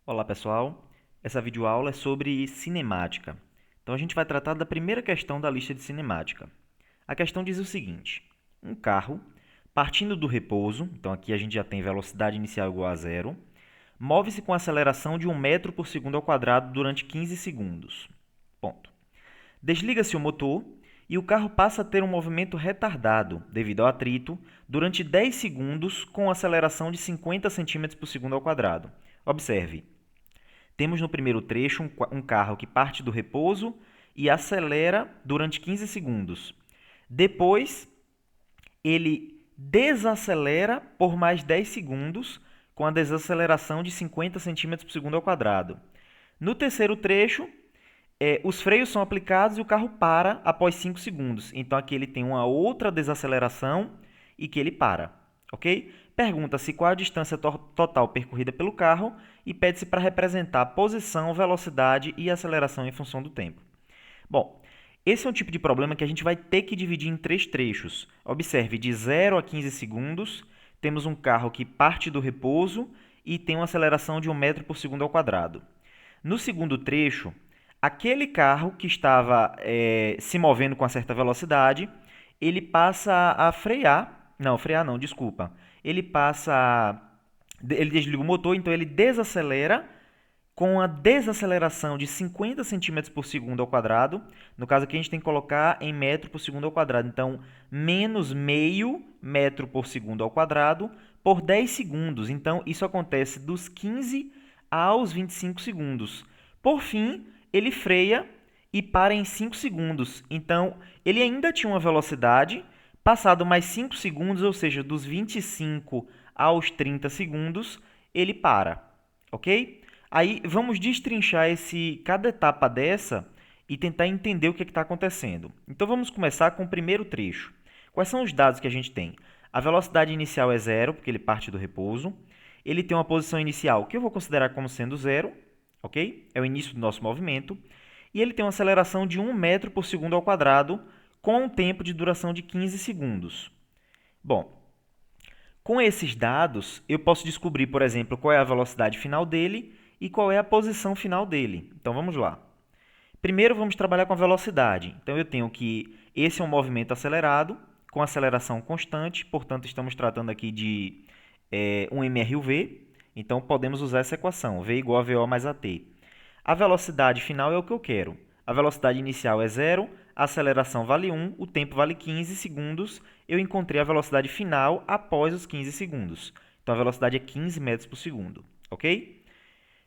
Olá pessoal, essa videoaula é sobre cinemática. Então a gente vai tratar da primeira questão da lista de cinemática. A questão diz o seguinte: um carro, partindo do repouso, então aqui a gente já tem velocidade inicial igual a zero, move-se com aceleração de 1 metro por segundo ao quadrado durante 15 segundos. Ponto. Desliga-se o motor e o carro passa a ter um movimento retardado, devido ao atrito, durante 10 segundos com aceleração de 50 centímetros por segundo ao quadrado. Observe, temos no primeiro trecho um carro que parte do repouso e acelera durante 15 segundos. Depois, ele desacelera por mais 10 segundos com a desaceleração de 50 centímetros por segundo ao quadrado. No terceiro trecho, os freios são aplicados e o carro para após 5 segundos. Então, aqui ele tem uma outra desaceleração e que ele para. Ok? Pergunta-se qual a distância total percorrida pelo carro e pede-se para representar posição, velocidade e aceleração em função do tempo. Bom, esse é um tipo de problema que a gente vai ter que dividir em 3 trechos. Observe, de 0 a 15 segundos, temos um carro que parte do repouso e tem uma aceleração de 1 metro por segundo ao quadrado. No segundo trecho, aquele carro que estava se movendo com uma certa velocidade, ele passa a frear. Não, frear não, desculpa. Ele desliga o motor, então ele desacelera com a desaceleração de 50 centímetros por segundo ao quadrado. No caso aqui a gente tem que colocar em metro por segundo ao quadrado. Então, menos meio metro por segundo ao quadrado por 10 segundos. Então, isso acontece dos 15 aos 25 segundos. Por fim, ele freia e para em 5 segundos. Então, ele ainda tinha uma velocidade, passado mais 5 segundos, ou seja, dos 25 aos 30 segundos, ele para, ok? Aí vamos destrinchar cada etapa dessa e tentar entender o que está acontecendo. Então vamos começar com o primeiro trecho. Quais são os dados que a gente tem? A velocidade inicial é zero, porque ele parte do repouso. Ele tem uma posição inicial que eu vou considerar como sendo zero, ok? É o início do nosso movimento. E ele tem uma aceleração de 1 metro por segundo ao quadrado, com um tempo de duração de 15 segundos. Bom, com esses dados, eu posso descobrir, por exemplo, qual é a velocidade final dele e qual é a posição final dele. Então, vamos lá. Primeiro, vamos trabalhar com a velocidade. Então, eu tenho que esse é um movimento acelerado, com aceleração constante, portanto, estamos tratando aqui de um mRV. Então, podemos usar essa equação, V igual a VO mais AT. A velocidade final é o que eu quero. A velocidade inicial é zero, a aceleração vale 1, o tempo vale 15 segundos. Eu encontrei a velocidade final após os 15 segundos. Então, a velocidade é 15 metros por segundo, ok?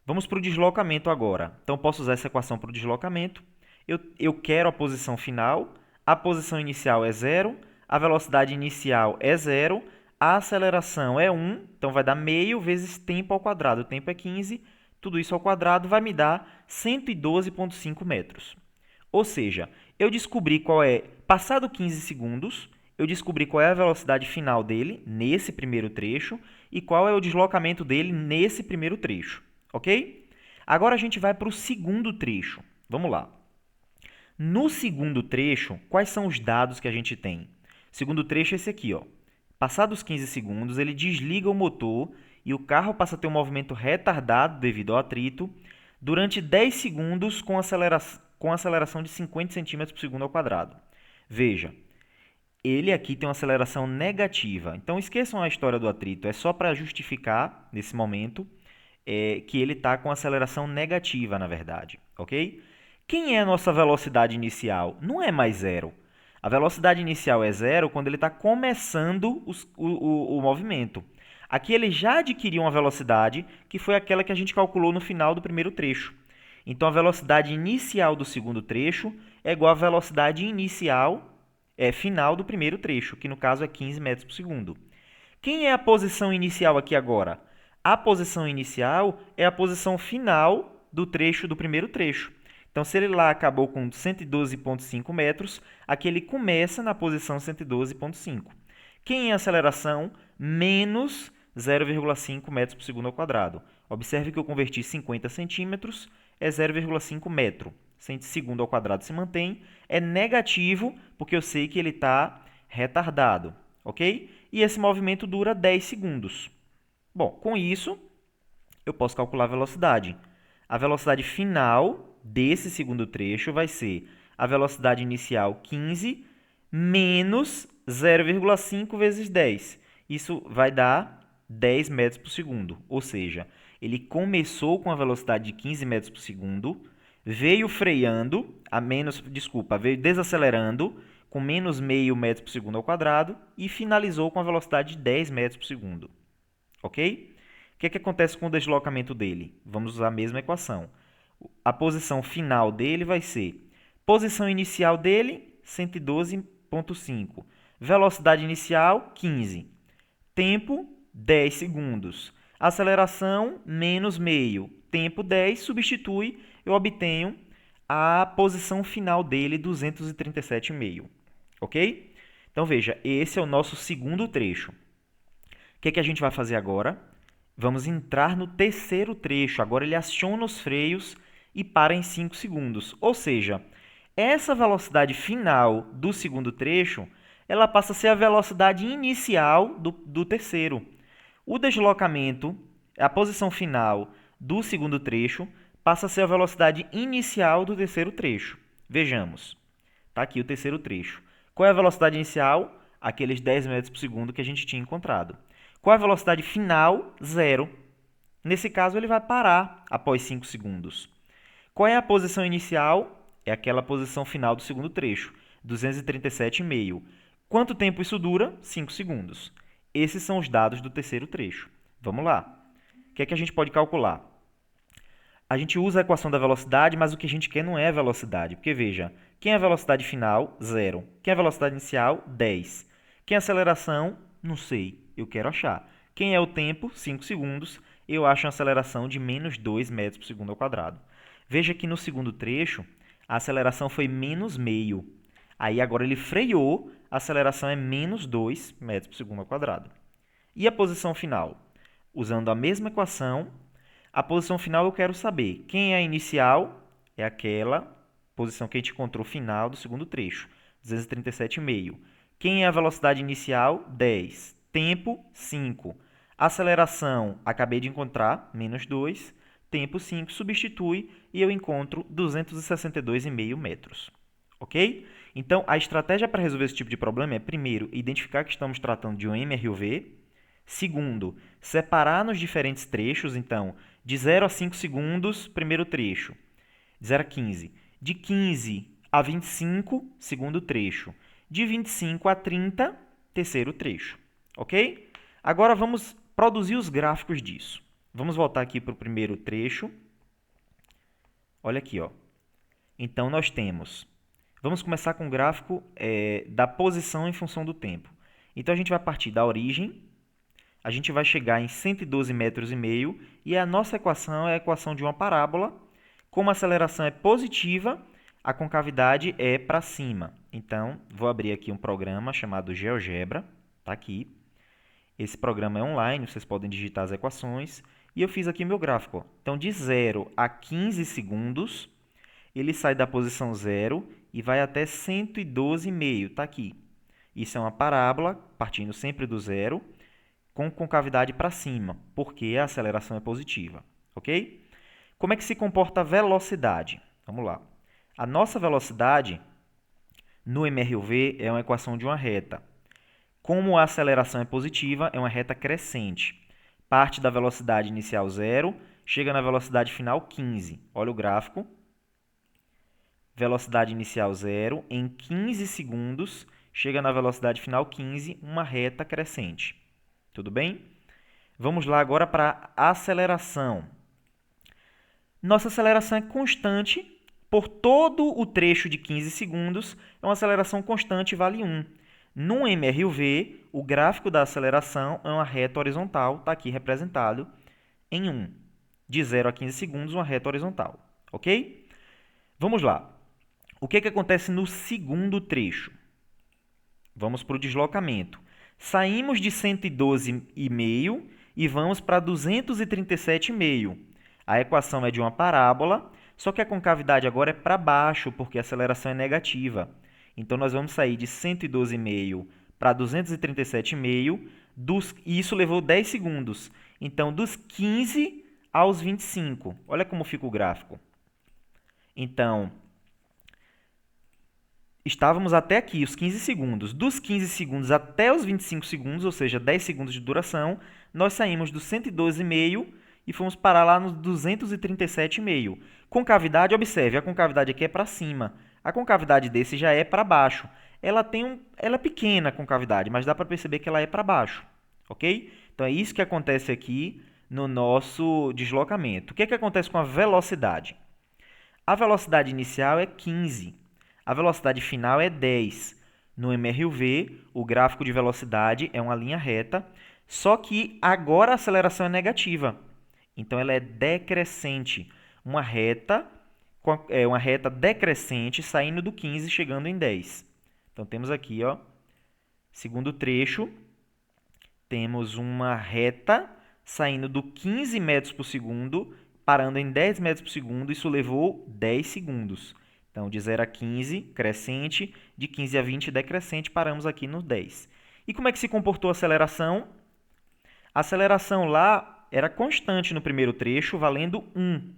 Vamos para o deslocamento agora. Então, posso usar essa equação para o deslocamento. Eu quero a posição final, a posição inicial é zero, a velocidade inicial é zero, a aceleração é 1, então vai dar meio vezes tempo ao quadrado. O tempo é 15, tudo isso ao quadrado vai me dar 112,5 metros. Ou seja, eu descobri passado 15 segundos, eu descobri qual é a velocidade final dele nesse primeiro trecho e qual é o deslocamento dele nesse primeiro trecho, ok? Agora a gente vai para o segundo trecho. Vamos lá. No segundo trecho, quais são os dados que a gente tem? O segundo trecho é esse aqui, ó. Passados 15 segundos, ele desliga o motor e o carro passa a ter um movimento retardado devido ao atrito durante 10 segundos com aceleração de 50 centímetros por segundo ao quadrado. Veja, ele aqui tem uma aceleração negativa. Então, esqueçam a história do atrito. É só para justificar, nesse momento, que ele está com aceleração negativa, na verdade. Ok? Quem é a nossa velocidade inicial? Não é mais zero. A velocidade inicial é zero quando ele está começando o movimento. Aqui ele já adquiriu uma velocidade que foi aquela que a gente calculou no final do primeiro trecho. Então, a velocidade inicial do segundo trecho é igual à velocidade inicial final do primeiro trecho, que no caso é 15 metros por segundo. Quem é a posição inicial aqui agora? A posição inicial é a posição final do trecho do primeiro trecho. Então, se ele lá acabou com 112,5 metros, aqui ele começa na posição 112,5. Quem é a aceleração? Menos 0,5 metros por segundo ao quadrado. Observe que eu converti 50 centímetros, é 0,5 metro. Segundo ao quadrado se mantém. É negativo, porque eu sei que ele está retardado. Ok? E esse movimento dura 10 segundos. Bom, com isso, eu posso calcular a velocidade. A velocidade final desse segundo trecho vai ser a velocidade inicial 15 menos 0,5 vezes 10. Isso vai dar 10 metros por segundo. Ou seja, ele começou com a velocidade de 15 metros por segundo, veio freando, veio desacelerando com menos meio metro por segundo ao quadrado e finalizou com a velocidade de 10 metros por segundo. Ok? O que acontece com o deslocamento dele? Vamos usar a mesma equação. A posição final dele vai ser posição inicial dele, 112,5. Velocidade inicial, 15. Tempo, 10 segundos. Aceleração, menos meio. Tempo, 10. Substitui, eu obtenho a posição final dele, 237,5. Ok? Então, veja, esse é o nosso segundo trecho. O que a gente vai fazer agora? Vamos entrar no terceiro trecho. Agora ele aciona os freios e para em 5 segundos. Ou seja, essa velocidade final do segundo trecho, ela passa a ser a velocidade inicial do terceiro. O deslocamento, a posição final do segundo trecho, passa a ser a velocidade inicial do terceiro trecho. Vejamos. Está aqui o terceiro trecho. Qual é a velocidade inicial? Aqueles 10 metros por segundo que a gente tinha encontrado. Qual é a velocidade final? 0. Nesse caso, ele vai parar após 5 segundos. Qual é a posição inicial? É aquela posição final do segundo trecho, 237,5. Quanto tempo isso dura? 5 segundos. Esses são os dados do terceiro trecho. Vamos lá. O que é que a gente pode calcular? A gente usa a equação da velocidade, mas o que a gente quer não é a velocidade. Porque, veja, quem é a velocidade final? 0. Quem é a velocidade inicial? 10. Quem é a aceleração? Não sei. Eu quero achar. Quem é o tempo? 5 segundos. Eu acho uma aceleração de menos 2 metros por segundo ao quadrado. Veja que no segundo trecho, a aceleração foi menos meio. Aí agora ele freou, a aceleração é menos 2 metros por segundo ao quadrado. E a posição final? Usando a mesma equação, a posição final eu quero saber. Quem é a inicial? É aquela posição que a gente encontrou final do segundo trecho, 237,5. Quem é a velocidade inicial? 10. Tempo, 5. Aceleração, acabei de encontrar, menos 2. Tempo, 5. Substitui e eu encontro 262,5 metros. Ok? Então, a estratégia para resolver esse tipo de problema é, primeiro, identificar que estamos tratando de um MRUV. Segundo, separar nos diferentes trechos. Então, de 0 a 5 segundos, primeiro trecho. De 0 a 15. De 15 a 25, segundo trecho. De 25 a 30, terceiro trecho. Ok? Agora vamos produzir os gráficos disso. Vamos voltar aqui para o primeiro trecho. Olha aqui, ó. Então, nós temos... Vamos começar com o gráfico da posição em função do tempo. Então, a gente vai partir da origem. A gente vai chegar em 112,5 metros e a nossa equação é a equação de uma parábola. Como a aceleração é positiva, a concavidade é para cima. Então, vou abrir aqui um programa chamado GeoGebra. Está aqui. Esse programa é online, vocês podem digitar as equações. E eu fiz aqui meu gráfico. Ó. Então, de 0 a 15 segundos, ele sai da posição 0 e vai até 112,5. Está aqui. Isso é uma parábola, partindo sempre do zero, com concavidade para cima, porque a aceleração é positiva. Ok? Como é que se comporta a velocidade? Vamos lá. A nossa velocidade no MRUV é uma equação de uma reta. Como a aceleração é positiva, é uma reta crescente. Parte da velocidade inicial 0, chega na velocidade final 15. Olha o gráfico. Velocidade inicial 0, em 15 segundos, chega na velocidade final 15, uma reta crescente. Tudo bem? Vamos lá agora para a aceleração. Nossa aceleração é constante por todo o trecho de 15 segundos, é uma aceleração constante, vale 1. No MRUV, o gráfico da aceleração é uma reta horizontal, está aqui representado em 1. De 0 a 15 segundos, uma reta horizontal. Ok? Vamos lá. O que acontece no segundo trecho? Vamos para o deslocamento. Saímos de 112,5 e vamos para 237,5. A equação é de uma parábola, só que a concavidade agora é para baixo, porque a aceleração é negativa. Então, nós vamos sair de 112,5 para 237,5, e isso levou 10 segundos. Então, dos 15 aos 25. Olha como fica o gráfico. Então, estávamos até aqui, os 15 segundos. Dos 15 segundos até os 25 segundos, ou seja, 10 segundos de duração, nós saímos do 112,5 e fomos parar lá nos 237,5. Concavidade, observe, a concavidade aqui é para cima. A concavidade desse já é para baixo. Ela é pequena, a concavidade, mas dá para perceber que ela é para baixo, ok? Então, é isso que acontece aqui no nosso deslocamento. O que é que acontece com a velocidade? A velocidade inicial é 15. A velocidade final é 10. No MRUV, o gráfico de velocidade é uma linha reta, só que agora a aceleração é negativa. Então, ela é decrescente. Uma reta decrescente saindo do 15 chegando em 10. Então, temos aqui, ó, segundo trecho, temos uma reta saindo do 15 metros por segundo, parando em 10 metros por segundo. Isso levou 10 segundos. Então, de 0 a 15, crescente, de 15 a 20, decrescente, paramos aqui no 10. E como é que se comportou a aceleração? A aceleração lá era constante no primeiro trecho, valendo 1.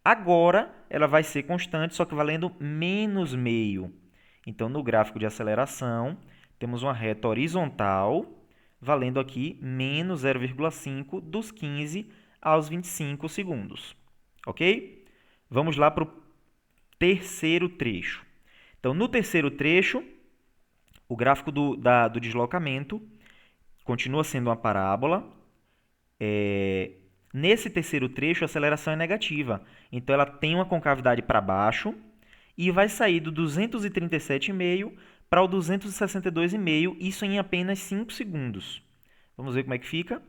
Agora, ela vai ser constante, só que valendo menos meio. Então, no gráfico de aceleração, temos uma reta horizontal, valendo aqui menos 0,5 dos 15 aos 25 segundos. Ok? Vamos lá para o terceiro trecho. Então, no terceiro trecho, o gráfico do deslocamento continua sendo uma parábola. Nesse terceiro trecho, a aceleração é negativa. Então, ela tem uma concavidade para baixo e vai sair do 237,5 para o 262,5, isso em apenas 5 segundos. Vamos ver como é que fica.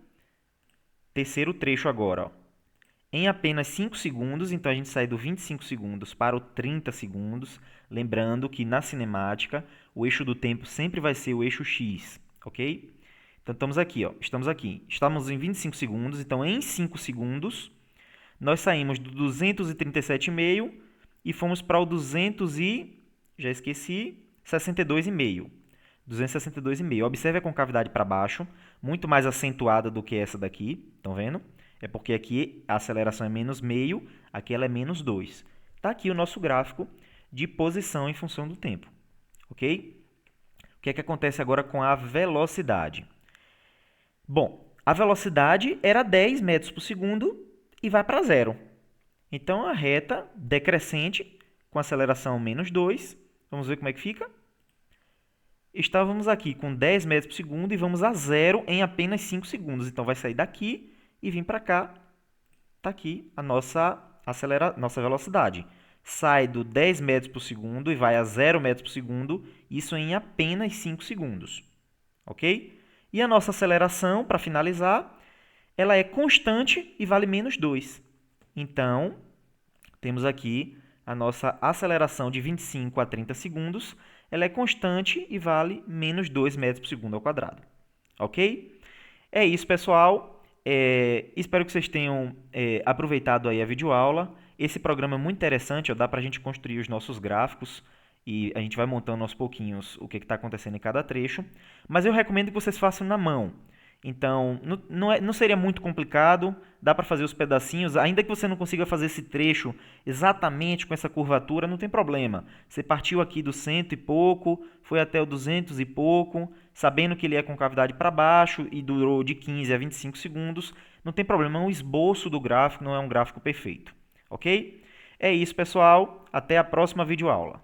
Terceiro trecho agora, ó. Em apenas 5 segundos, então a gente sai do 25 segundos para o 30 segundos. Lembrando que na cinemática, o eixo do tempo sempre vai ser o eixo X, ok? Então, estamos aqui, ó. Estamos em 25 segundos, então em 5 segundos, nós saímos do 237,5 e fomos para o 262,5. 262,5. Observe a concavidade para baixo, muito mais acentuada do que essa daqui. Estão vendo? É porque aqui a aceleração é menos meio, aqui ela é menos 2. Está aqui o nosso gráfico de posição em função do tempo. Ok? O que é que acontece agora com a velocidade? Bom, a velocidade era 10 metros por segundo e vai para zero. Então, a reta decrescente com aceleração menos 2. Vamos ver como é que fica? Estávamos aqui com 10 metros por segundo e vamos a zero em apenas 5 segundos. Então, vai sair daqui e vir para cá. Está aqui a nossa velocidade. Sai do 10 metros por segundo e vai a 0 metros por segundo, isso em apenas 5 segundos. Ok? E a nossa aceleração, para finalizar, ela é constante e vale menos 2. Então, temos aqui a nossa aceleração de 25 a 30 segundos. Ela é constante e vale menos 2 metros por segundo ao quadrado. Ok? É isso, pessoal. Espero que vocês tenham aproveitado aí a videoaula. Esse programa é muito interessante, ó, dá para a gente construir os nossos gráficos e a gente vai montando aos pouquinhos o que está acontecendo em cada trecho. Mas eu recomendo que vocês façam na mão. Então, não seria muito complicado, dá para fazer os pedacinhos, ainda que você não consiga fazer esse trecho exatamente com essa curvatura, não tem problema. Você partiu aqui do 100 e pouco, foi até o 200 e pouco, sabendo que ele é com cavidade para baixo e durou de 15 a 25 segundos, não tem problema, é um esboço do gráfico, não é um gráfico perfeito. Ok? É isso, pessoal. Até a próxima videoaula.